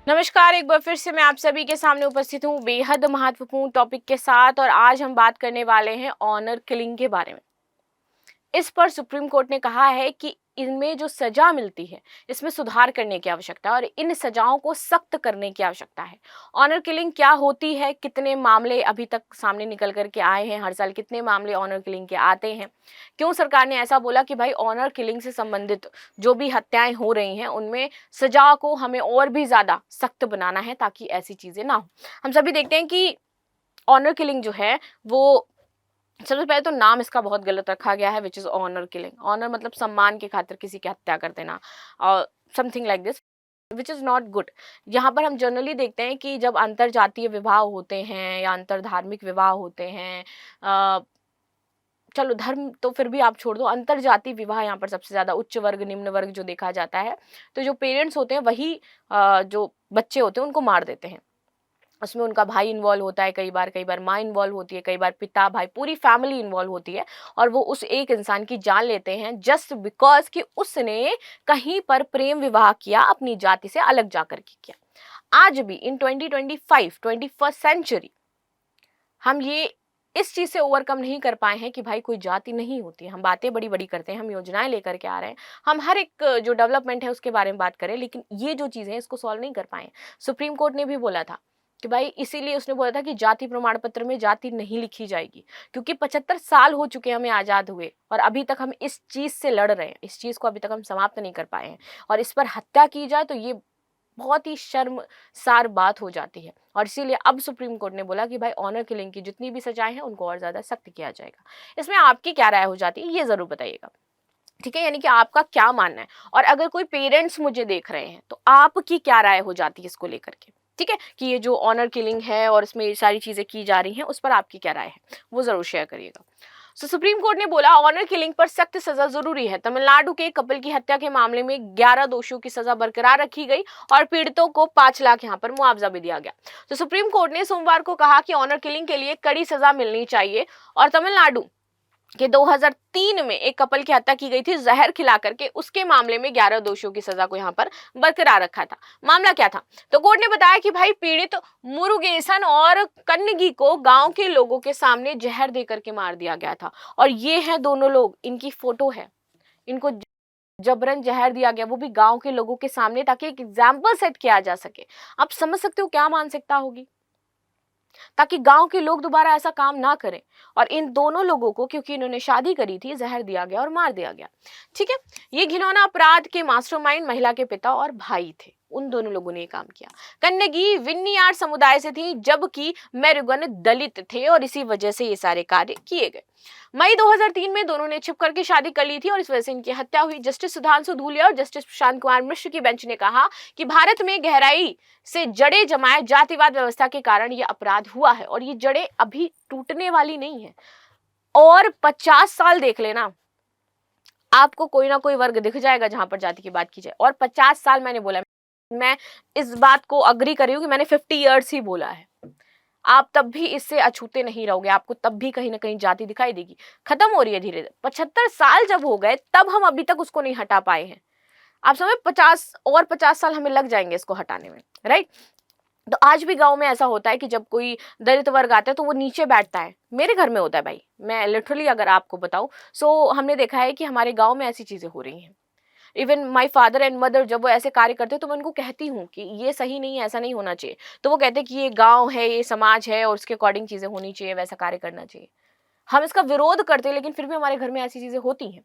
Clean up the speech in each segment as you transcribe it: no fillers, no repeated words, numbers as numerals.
नमस्कार, एक बार फिर से मैं आप सभी के सामने उपस्थित हूँ बेहद महत्वपूर्ण टॉपिक के साथ। और आज हम बात करने वाले हैं ऑनर किलिंग के बारे में। इस पर सुप्रीम कोर्ट ने कहा है कि इनमें जो सजा मिलती है इसमें सुधार करने की आवश्यकता है और इन सजाओं को सख्त करने की आवश्यकता है। ऑनर किलिंग क्या होती है, कितने मामले अभी तक सामने निकल करके आए हैं, हर साल कितने मामले ऑनर किलिंग के आते हैं, क्यों सरकार ने ऐसा बोला कि भाई ऑनर किलिंग से संबंधित जो भी हत्याएं हो रही हैं उनमें सजा को हमें और भी ज्यादा सख्त बनाना है ताकि ऐसी चीजें ना हो। हम सभी देखते हैं कि ऑनर किलिंग जो है वो सबसे पहले तो नाम इसका बहुत गलत रखा गया है, which is honour killing. Honour मतलब सम्मान की खातिर किसी की हत्या कर देना और something like this, which is not good. यहाँ पर हम जनरली देखते हैं कि जब अंतर जातीय विवाह होते हैं या अंतर धार्मिक विवाह होते हैं, चलो धर्म तो फिर भी आप छोड़ दो, अंतर जाति विवाह यहाँ पर सबसे ज्यादा उच्च वर्ग निम्न वर्ग जो देखा जाता है, तो जो पेरेंट्स होते हैं वही जो बच्चे होते हैं उनको मार देते हैं। उसमें उनका भाई इन्वॉल्व होता है, कई बार माँ इन्वॉल्व होती है, कई बार पिता भाई पूरी फैमिली इन्वॉल्व होती है और वो उस एक इंसान की जान लेते हैं जस्ट बिकॉज कि उसने कहीं पर प्रेम विवाह किया, अपनी जाति से अलग जाकर के किया। आज भी इन 2025 21st सेंचुरी हम ये इस चीज से ओवरकम नहीं कर पाए हैं कि भाई कोई जाति नहीं होती। हम बातें बड़ी बड़ी करते हैं, हम योजनाएं लेकर के आ रहे हैं, हम हर एक जो डेवलपमेंट है उसके बारे में बात करें, लेकिन ये जो चीजें हैं इसको सॉल्व नहीं कर पाए। सुप्रीम कोर्ट ने भी बोला था कि भाई, इसीलिए उसने बोला था कि जाति प्रमाण पत्र में जाति नहीं लिखी जाएगी, क्योंकि 75 साल हो चुके हैं हमें आजाद हुए और अभी तक हम इस चीज से लड़ रहे हैं, इस चीज को अभी तक हम समाप्त नहीं कर पाए हैं। और इस पर हत्या की जाए तो ये बहुत ही शर्मसार बात हो जाती है। और इसीलिए अब सुप्रीम कोर्ट ने बोला कि भाई ऑनर किलिंग की जितनी भी सजाएं हैं उनको और ज्यादा सख्त किया जाएगा। इसमें आपकी क्या राय हो जाती है ये जरूर बताइएगा, ठीक है? यानी कि आपका क्या मानना है, और अगर कोई पेरेंट्स मुझे देख रहे हैं तो आपकी क्या राय हो जाती है इसको लेकर के, ठीक है? कि ये जो ऑनर किलिंग है और इसमें ये सारी चीजें की जा रही हैं उस पर आपकी क्या राय है वो जरूर शेयर करिएगा। सुप्रीम कोर्ट ने बोला ऑनर किलिंग पर सख्त सजा जरूरी है। तमिलनाडु के एक कपल की हत्या के मामले में 11 दोषियों की सजा बरकरार रखी गई और पीड़ितों को 5 लाख यहाँ पर मुआवजा भी दिया गया। तो सुप्रीम कोर्ट ने सोमवार को कहा कि ऑनर किलिंग के लिए कड़ी सजा मिलनी चाहिए और तमिलनाडु कि 2003 में एक कपल की हत्या की गई थी जहर खिला करके, उसके मामले में 11 दोषियों की सजा को यहाँ पर बरकरार रखा था। मामला क्या था? तो कोर्ट ने बताया कि भाई पीड़ित मुरुगेसन और कन्नगी को गांव के लोगों के सामने जहर दे करके मार दिया गया था। और ये हैं दोनों लोग, इनकी फोटो है, इनको जबरन जहर दिया गया, वो भी गांव के लोगों के सामने, ताकि एक एग्जाम्पल सेट किया जा सके। आप समझ सकते हो क्या मानसिकता होगी, ताकि गांव के लोग दोबारा ऐसा काम ना करें। और इन दोनों लोगों को, क्योंकि इन्होंने शादी करी थी, जहर दिया गया और मार दिया गया, ठीक है? ये घिनौना अपराध के मास्टरमाइंड महिला के पिता और भाई थे, उन दोनों लोगों ने काम किया। कन्नगी विन्नियार समुदाय से थी जबकि मेरुगन दलित थे और इसी वजह से ये सारे कार्य किए गए। मई 2003 में दोनों ने छिप करके शादी कर ली थी और इस वजह से इनकी हत्या हुई। जस्टिस सुधांशु धूलिया और जस्टिस प्रशांत कुमार मिश्र की बेंच ने कहा कि भारत में गहराई से जड़े जमाए जातिवाद व्यवस्था के कारण यह अपराध हुआ है और ये जड़ें अभी टूटने वाली नहीं है। और 50 साल देख लेना, आपको कोई ना कोई वर्ग दिख जाएगा जहां पर जाति की बात की जाए। और 50 साल मैंने बोला, मैं इस बात को अग्री कर रही हूं कि मैंने 50 ईयर्स ही बोला है। आप तब भी इससे अछूते नहीं रहोगे, आपको तब भी कहीं ना कहीं जाति दिखाई देगी। खत्म हो रही है धीरे धीरे। 75 साल जब हो गए तब हम अभी तक उसको नहीं हटा पाए हैं। आप समझ, 50 साल हमें लग जाएंगे इसको हटाने में, राइट? तो आज भी गांव में ऐसा होता है कि जब कोई दलित वर्ग आता है तो वो नीचे बैठता है। मेरे घर में होता है भाई, मैं लिटरली अगर आपको बताऊं, सो हमने देखा है कि हमारे गांव में ऐसी चीजें हो रही हैं। Even my father and mother जब वो ऐसे कार्य करते हैं तो मैं उनको कहती हूँ कि ये सही नहीं है, ऐसा नहीं होना चाहिए। तो वो कहते हैं कि ये गांव है, ये समाज है और उसके अकॉर्डिंग चीजें होनी चाहिए, वैसा कार्य करना चाहिए। हम इसका विरोध करते हैं लेकिन फिर भी हमारे घर में ऐसी चीजें होती हैं।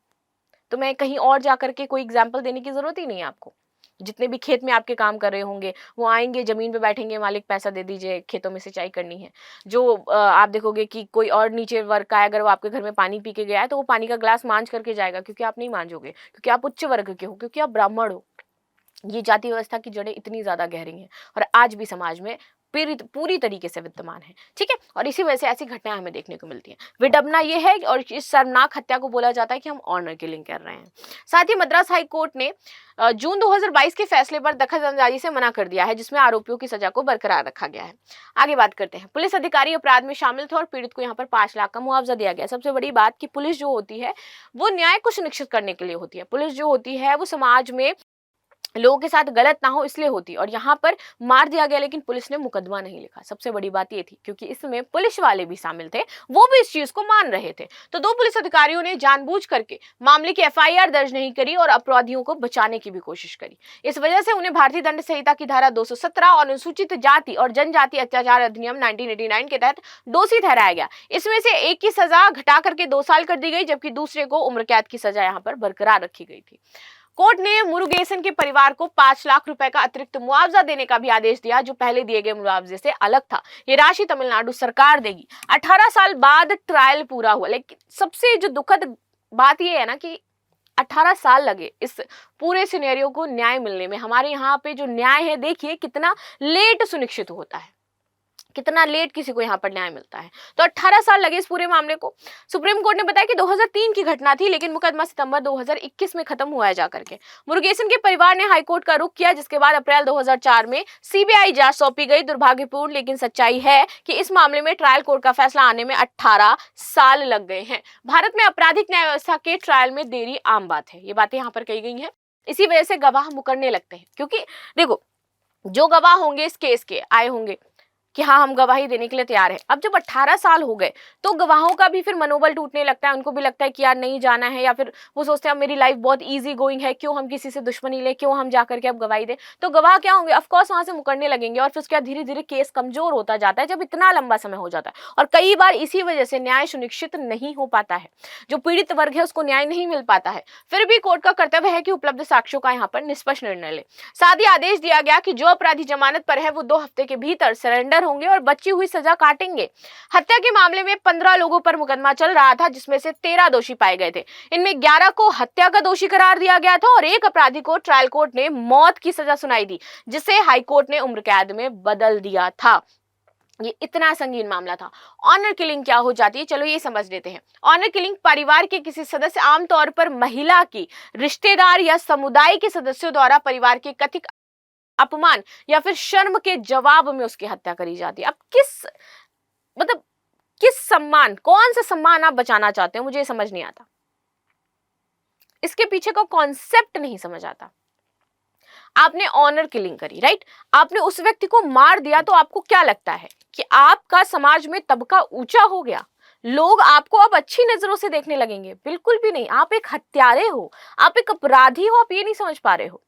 तो मैं कहीं और जाकर के कोई एग्जाम्पल देने की जरूरत ही नहीं है आपको। जितने भी खेत में आपके काम कर रहे होंगे वो आएंगे, जमीन पे बैठेंगे, मालिक पैसा दे दीजिए, खेतों में सिंचाई करनी है। जो आप देखोगे कि कोई और नीचे वर्ग का है, अगर वो आपके घर में पानी पी के गया है तो वो पानी का ग्लास मांझ करके जाएगा, क्योंकि आप नहीं मांझोगे, क्योंकि आप उच्च वर्ग के हो, क्योंकि आप ब्राह्मण हो। ये जाति व्यवस्था की जड़ें इतनी ज्यादा गहरी हैं और आज भी समाज में पूरी तरीके से विद्यमान है, ठीक है? और इसी वजह से ऐसी घटनाएं हमें देखने को मिलती हैं। विडंबना ये है और इस शर्मनाक हत्या को बोला जाता है कि हम ऑनर किलिंग कर रहे हैं। साथ ही मद्रास हाई कोर्ट ने जून 2022 के फैसले पर दखलअंदाजी से मना कर दिया है, जिसमें आरोपियों की सजा को बरकरार रखा गया है। आगे बात करते हैं। पुलिस अधिकारी अपराध में शामिल थे और पीड़ित को यहाँ पर 5 लाख का मुआवजा दिया गया। सबसे बड़ी बात कि पुलिस जो होती है वो न्याय को सुनिश्चित करने के लिए होती है। पुलिस जो होती है वो समाज में लोगों के साथ गलत ना हो इसलिए होती, और यहाँ पर मार दिया गया लेकिन पुलिस ने मुकदमा नहीं लिखा। सबसे बड़ी बात ये थी क्योंकि इसमें पुलिस वाले भी शामिल थे, वो भी इस चीज को मान रहे थे। तो दो पुलिस अधिकारियों ने जानबूझ करके मामले की एफआईआर दर्ज नहीं करी और अपराधियों को बचाने की भी कोशिश करी। इस वजह से उन्हें भारतीय दंड संहिता की धारा 217 और अनुसूचित जाति और जनजाति अत्याचार अधिनियम 1989 के तहत दोषी ठहराया गया। इसमें से एक की सजा घटा करके 2 साल कर दी गई, जबकि दूसरे को उम्र कैद की सजा यहाँ पर बरकरार रखी गई थी। कोर्ट ने मुरुगेसन के परिवार को 5 लाख रुपए का अतिरिक्त मुआवजा देने का भी आदेश दिया, जो पहले दिए गए मुआवजे से अलग था। ये राशि तमिलनाडु सरकार देगी। 18 साल बाद ट्रायल पूरा हुआ, लेकिन सबसे जो दुखद बात ये है ना कि 18 साल लगे इस पूरे सिनेरियो को न्याय मिलने में। हमारे यहाँ पे जो न्याय है देखिए कितना लेट सुनिश्चित होता है, कितना लेट किसी को यहाँ पर न्याय मिलता है। तो 18 साल लगे इस पूरे मामले को। सुप्रीम कोर्ट ने बताया कि 2003 की घटना थी, लेकिन मुकदमा सितंबर 2021 में खत्म हुआ है जाकर के। मुरुगेसन के परिवार ने हाईकोर्ट का रुख किया, जिसके बाद अप्रैल 2004 में सीबीआई जांच सौंपी गई। दुर्भाग्यपूर्ण लेकिन सच्चाई है कि इस मामले में ट्रायल कोर्ट का फैसला आने में 18 साल लग गए हैं। भारत में आपराधिक न्याय व्यवस्था के ट्रायल में देरी आम बात है, ये बातें यहाँ पर कही गई हैं। इसी वजह से गवाह मुकरने लगते हैं, क्योंकि देखो जो गवाह होंगे इस केस के आए होंगे कि हाँ हम गवाही देने के लिए तैयार है। अब जब 18 साल हो गए तो गवाहों का भी फिर मनोबल टूटने लगता है, उनको भी लगता है कि यार नहीं जाना है, या फिर वो सोचते हैं मेरी लाइफ बहुत इजी गोइंग है, क्यों हम किसी से दुश्मनी ले, क्यों हम जाकर के अब गवाही दें। तो गवाह क्या होंगे, ऑफकोर्स वहां से मुकरने लगेंगे, और फिर उसके बाद धीरे धीरे केस कमजोर होता जाता है जब इतना लंबा समय हो जाता है। और कई बार इसी वजह से न्याय सुनिश्चित नहीं हो पाता है, जो पीड़ित वर्ग है उसको न्याय नहीं मिल पाता है। फिर भी कोर्ट का कर्तव्य है कि उपलब्ध साक्ष्यों का यहाँ पर निष्पक्ष निर्णय ले। साथ ही आदेश दिया गया कि जो अपराधी जमानत पर है वो 2 हफ्ते के भीतर सरेंडर होंगे और बच्ची हुई सजा काटेंगे। हत्या के मामले में 15 लोगों पर मुकदमा चल रहा था, जिसमें से 13 दोषी पाए गए थे। इनमें 11 को हत्या का दोषी करार दिया गया था और एक अपराधी को ट्रायल कोर्ट ने मौत की सजा सुनाई दी, जिसे हाई कोर्ट ने उम्र कैद में बदल दिया था। ये इतना संगीन मामला था। ऑनर किलिंग क्या हो जाती है, चलो ये समझ लेते हैं। ऑनर किलिंग परिवार के किसी सदस्य, आमतौर पर महिला की रिश्तेदार या समुदाय के सदस्यों द्वारा परिवार के कथित अपमान या फिर शर्म के जवाब में उसकी हत्या करी जाती है। अब किस सम्मान, कौन सा सम्मान आप बचाना चाहते हो, मुझे ये समझ नहीं आता। इसके पीछे का कॉन्सेप्ट नहीं समझ आता। आपने ऑनर किलिंग करी, राइट, आपने उस व्यक्ति को मार दिया, तो आपको क्या लगता है कि आपका समाज में तबका ऊंचा हो गया, लोग आपको अब अच्छी नजरों से देखने लगेंगे? बिल्कुल भी नहीं। आप एक हत्यारे हो, आप एक अपराधी हो, आप ये नहीं समझ पा रहे हो।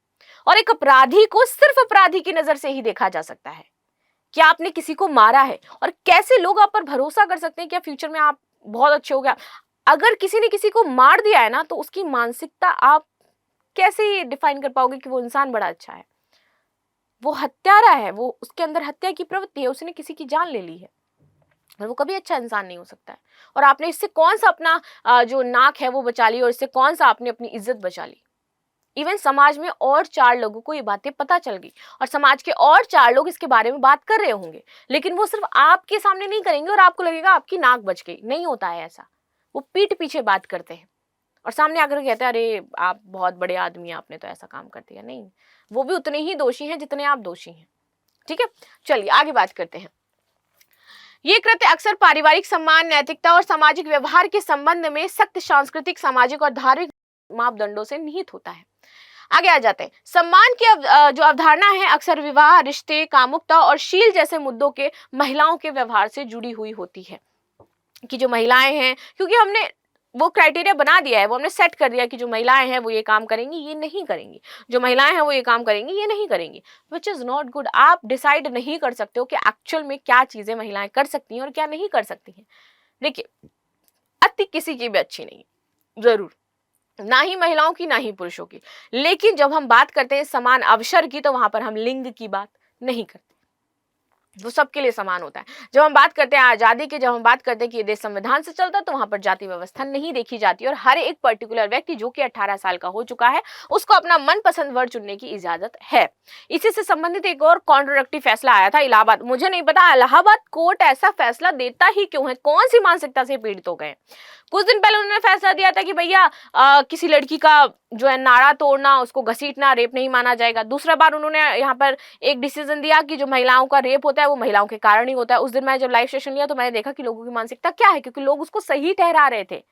और एक अपराधी को सिर्फ अपराधी की नजर से ही देखा जा सकता है कि आपने किसी को मारा है, और कैसे लोग आप पर भरोसा कर सकते हैं कि फ्यूचर में आप बहुत अच्छे हो गया। अगर किसी ने किसी को मार दिया है ना, तो उसकी मानसिकता आप कैसे डिफाइन कर पाओगे कि वो इंसान बड़ा अच्छा है? वो हत्यारा है, वो उसके अंदर हत्या की प्रवृत्ति है, उसने किसी की जान ले ली है, और वो कभी अच्छा इंसान नहीं हो सकता है। और आपने इससे कौन सा अपना जो नाक है वो बचा ली, और इससे कौन सा आपने अपनी इज्जत बचा ली? इवन समाज में और 4 लोगों को ये बातें पता चल गई, और समाज के और 4 लोग इसके बारे में बात कर रहे होंगे, लेकिन वो सिर्फ आपके सामने नहीं करेंगे और आपको लगेगा आपकी नाक बच गई। नहीं होता है ऐसा। वो पीठ पीछे बात करते हैं और सामने आकर कहते हैं अरे आप बहुत बड़े आदमी हैं, आपने तो ऐसा काम कर दिया। नहीं, वो भी उतने ही दोषी हैं जितने आप दोषी हैं। ठीक है, चलिए आगे बात करते हैं। ये कृत्य अक्सर पारिवारिक सम्मान, नैतिकता और सामाजिक व्यवहार के संबंध में सख्त सांस्कृतिक, सामाजिक और धार्मिक मापदंडों से निहित होता है। आगे आ जाते हैं। सम्मान की जो अवधारणा है अक्सर विवाह, रिश्ते, कामुकता और शील जैसे मुद्दों के महिलाओं के व्यवहार से जुड़ी हुई होती है। कि जो महिलाएं हैं, क्योंकि हमने वो क्राइटेरिया बना दिया है, वो हमने सेट कर दिया कि जो महिलाएं हैं वो ये काम करेंगी, ये नहीं करेंगी, जो महिलाएं हैं वो ये काम करेंगी, ये नहीं करेंगी, विच इज नॉट गुड। आप डिसाइड नहीं कर सकते हो कि एक्चुअल में क्या चीजें महिलाएं कर सकती हैं और क्या नहीं कर सकती हैं। देखिए, अति किसी की भी अच्छी नहीं, जरूर, ना ही महिलाओं की ना ही पुरुषों की। लेकिन जब हम बात करते हैं समान अवसर की, तो वहां पर हम लिंग की बात नहीं करते, वो सबके लिए समान होता है। जब हम बात करते हैं आजादी की, जब हम बात करते हैं कि ये देश संविधान से चलता है, तो वहां पर जाति व्यवस्था नहीं देखी जाती, और हर एक पर्टिकुलर व्यक्ति जो कि 18 साल का हो चुका है उसको अपना मनपसंद वर्ग चुनने की इजाजत है। इसी से संबंधित एक और कॉन्ट्रोडक्टिव फैसला आया था इलाहाबाद। मुझे नहीं पता इलाहाबाद कोर्ट ऐसा फैसला देता ही क्यों है, कौन सी मानसिकता से पीड़ित हो गए। कुछ दिन पहले उन्होंने फैसला दिया था कि भैया किसी लड़की का जो है नाड़ा तोड़ना, उसको घसीटना रेप नहीं माना जाएगा। दूसरा बार उन्होंने यहाँ पर एक डिसीजन दिया कि जो महिलाओं का रेप होता है वो महिलाओं के कारण ही होता है। उस दिन मैं जब लाइव सेशन लिया तो मैंने देखा कि लोगों की मानसिकता क्या है, क्योंकि लोग उसको सही ठहरा रहे थे।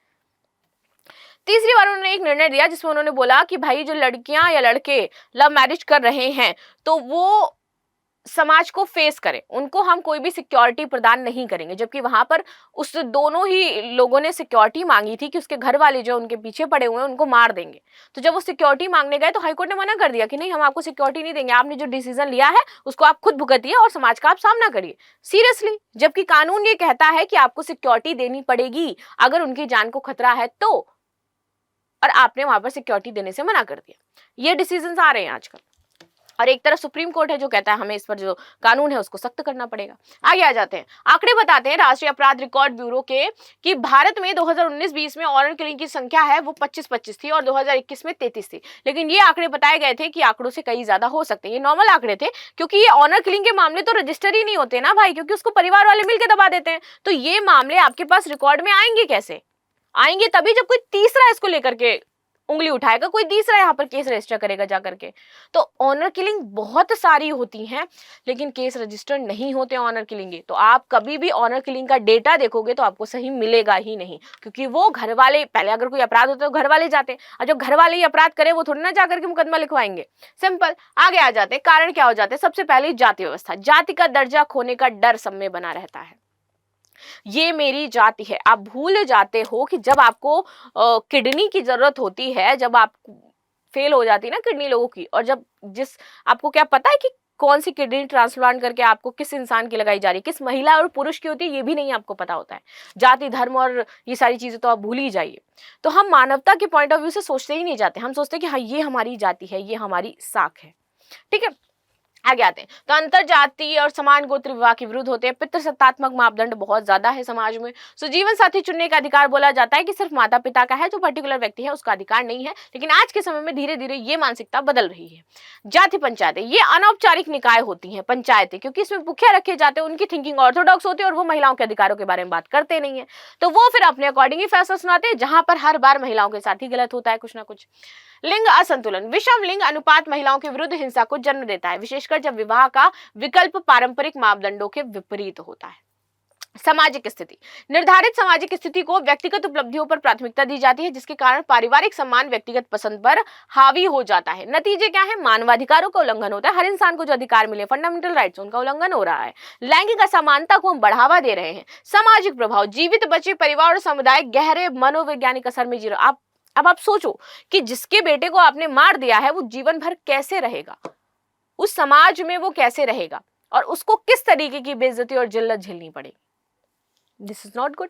तीसरी बार उन्होंने एक निर्णय दिया जिसमें उन्होंने बोला कि भाई जो लड़कियां या लड़के लव मैरिज कर रहे हैं तो वो समाज को फेस करें, उनको हम कोई भी सिक्योरिटी प्रदान नहीं करेंगे। जबकि वहां पर उस दोनों ही लोगों ने सिक्योरिटी मांगी थी कि उसके घर वाले जो उनके पीछे पड़े हुए हैं उनको मार देंगे। तो जब वो सिक्योरिटी मांगने गए तो हाईकोर्ट ने मना कर दिया कि नहीं, हम आपको सिक्योरिटी नहीं देंगे, आपने जो डिसीजन लिया है उसको आप खुद भुगतिए और समाज का आप सामना करिए। सीरियसली, जबकि कानून ये कहता है कि आपको सिक्योरिटी देनी पड़ेगी अगर उनकी जान को खतरा है तो, और आपने वहां पर सिक्योरिटी देने से मना कर दिया। ये डिसीजन आ रहे हैं आजकल। और एक तरफ सुप्रीम कोर्ट है जो कहता है हमें इस पर जो कानून है उसको सख्त करना पड़ेगा। आगे आ जाते हैं, आंकड़े बताते हैं राष्ट्रीय अपराध रिकॉर्ड ब्यूरो के कि भारत में 2019-20 में ऑनर किलिंग की संख्या है वो 25 थी और 2021 में 33 थी। लेकिन ये आंकड़े बताए गए थे कि आंकड़ों से कई ज्यादा हो सकते हैं। ये नॉर्मल आंकड़े थे क्योंकि ये ऑनर किलिंग के मामले तो रजिस्टर ही नहीं होते ना भाई, क्योंकि उसको परिवार वाले मिलकर दबा देते हैं। तो ये मामले आपके पास रिकॉर्ड में आएंगे कैसे? आएंगे तभी जब कोई तीसरा इसको लेकर के उंगली उठाएगा, कोई तीसरा यहाँ पर केस रजिस्टर करेगा जा करके। तो ऑनर किलिंग बहुत सारी होती हैं लेकिन केस रजिस्टर नहीं होते ऑनर किलिंग के। तो आप कभी भी ऑनर किलिंग का डेटा देखोगे तो आपको सही मिलेगा ही नहीं, क्योंकि वो घर वाले, पहले अगर कोई अपराध होता है तो घर वाले जाते हैं, और जब घर वाले ही अपराध करें वो थोड़ी ना जाकर के मुकदमा लिखवाएंगे। सिंपल। आगे आ जाते हैं, कारण क्या हो जाते हैं। सबसे पहले जाति व्यवस्था, जाति का दर्जा खोने का डर सब में बना रहता है। ये मेरी जाति है, आप भूल जाते हो कि जब आपको किडनी की जरूरत होती है, जब आप फेल हो जाती है ना किडनी लोगों की, और जब आपको क्या पता है कि कौन सी किडनी ट्रांसप्लांट करके आपको किस इंसान की लगाई जा रही है, किस महिला और पुरुष की होती है, ये भी नहीं आपको पता होता है। जाति धर्म और ये सारी चीजें तो आप भूल ही जाइए। तो हम मानवता के पॉइंट ऑफ व्यू से सोचते ही नहीं जाते, हम सोचते हैं कि हाँ ये हमारी जाति है, ये हमारी साख है। ठीक है, आगे आते हैं। तो अंतर जातीय और समान गोत्र विवाह के विरुद्ध होते हैं। पितृसत्तात्मक मापदंड बहुत ज्यादा है समाज में। सो जीवन साथी चुनने का अधिकार बोला जाता है कि सिर्फ माता पिता का है, जो पर्टिकुलर व्यक्ति है उसका अधिकार नहीं है। लेकिन आज के समय में धीरे धीरे ये मानसिकता बदल रही है। जाति पंचायतें, ये अनौपचारिक निकाय होती हैं पंचायतें, क्योंकि इसमें मुखिया रखे जाते हैं, उनकी थिंकिंग ऑर्थोडॉक्स होती है और वो महिलाओं के अधिकारों के बारे में बात करते नहीं है। तो वो फिर अपने अकॉर्डिंग ही फैसला सुनाते हैं, जहां पर हर बार महिलाओं के साथ ही गलत होता है कुछ ना कुछ। लिंग असंतुलन, विषम लिंग अनुपात महिलाओं के विरुद्ध हिंसा को जन्म देता है, विशेषकर जब विवाह का विकल्प पारंपरिक मापदंडों के विपरीत होता है। सामाजिक स्थिति, निर्धारित सामाजिक स्थिति को व्यक्तिगत उपलब्धियों पर प्राथमिकता दी जाती है, जिसके कारण पारिवारिक सम्मान व्यक्तिगत पसंद पर हावी हो जाता है। नतीजे क्या है? मानवाधिकारों का उल्लंघन होता है, हर इंसान को जो अधिकार मिले, फंडामेंटल राइट्स, उनका उल्लंघन हो रहा है। लैंगिक असमानता को हम बढ़ावा दे रहे हैं। सामाजिक प्रभाव, जीवित बचे परिवार और समुदाय गहरे मनोवैज्ञानिक असर में जी रहे। अब आप सोचो कि जिसके बेटे को आपने मार दिया है वो जीवन भर कैसे रहेगा, उस समाज में वो कैसे रहेगा, और उसको किस तरीके की बेइज्जती और जिल्लत झेलनी पड़ेगी। This is not good.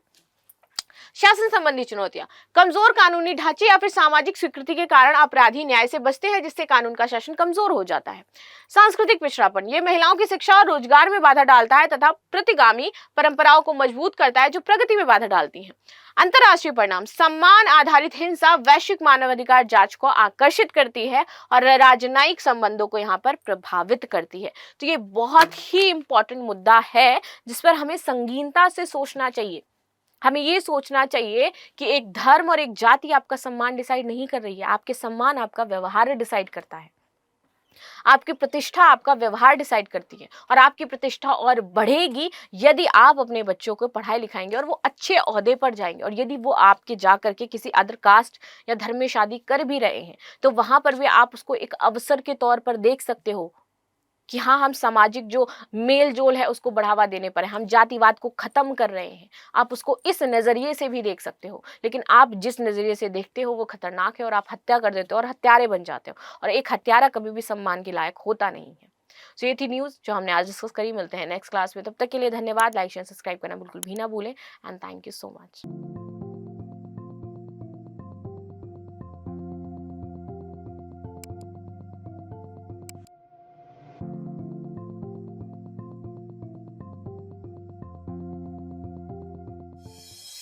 शासन संबंधी चुनौतियां, कमजोर कानूनी ढांचे या फिर सामाजिक स्वीकृति के कारण अपराधी न्याय से बचते हैं, जिससे कानून का शासन कमजोर हो जाता है। सांस्कृतिक पिछड़ापन, ये महिलाओं की शिक्षा और रोजगार में बाधा डालता है तथा प्रतिगामी परंपराओं को मजबूत करता है जो प्रगति में बाधा डालती हैं। अंतरराष्ट्रीय परिणाम, सम्मान आधारित हिंसा वैश्विक मानवाधिकार जांच को आकर्षित करती है और राजनयिक संबंधों को यहाँ पर प्रभावित करती है। तो ये बहुत ही इंपॉर्टेंट मुद्दा है जिस पर हमें संगीनता से सोचना चाहिए। हमें ये सोचना चाहिए कि एक धर्म और एक जाति आपका सम्मान डिसाइड नहीं कर रही है, आपके सम्मान आपका व्यवहार डिसाइड करता है। आपकी प्रतिष्ठा आपका व्यवहार डिसाइड करती है, और आपकी प्रतिष्ठा और बढ़ेगी यदि आप अपने बच्चों को पढ़ाई लिखाएंगे और वो अच्छे ओहदे पर जाएंगे। और यदि वो आपके जा करके किसी अदर कास्ट या धर्म में शादी कर भी रहे हैं तो वहां पर भी आप उसको एक अवसर के तौर पर देख सकते हो कि हाँ, हम सामाजिक जो मेल जोल है उसको बढ़ावा देने पर है, हम जातिवाद को खत्म कर रहे हैं। आप उसको इस नजरिए से भी देख सकते हो, लेकिन आप जिस नजरिए से देखते हो वो खतरनाक है और आप हत्या कर देते हो और हत्यारे बन जाते हो, और एक हत्यारा कभी भी सम्मान के लायक होता नहीं है। तो ये थी न्यूज जो हमने आज डिस्कस करी। मिलते हैं नेक्स्ट क्लास में, तब तक के लिए धन्यवाद। लाइक शेयर सब्सक्राइब करना बिल्कुल भी ना भूलें, and thank you so much.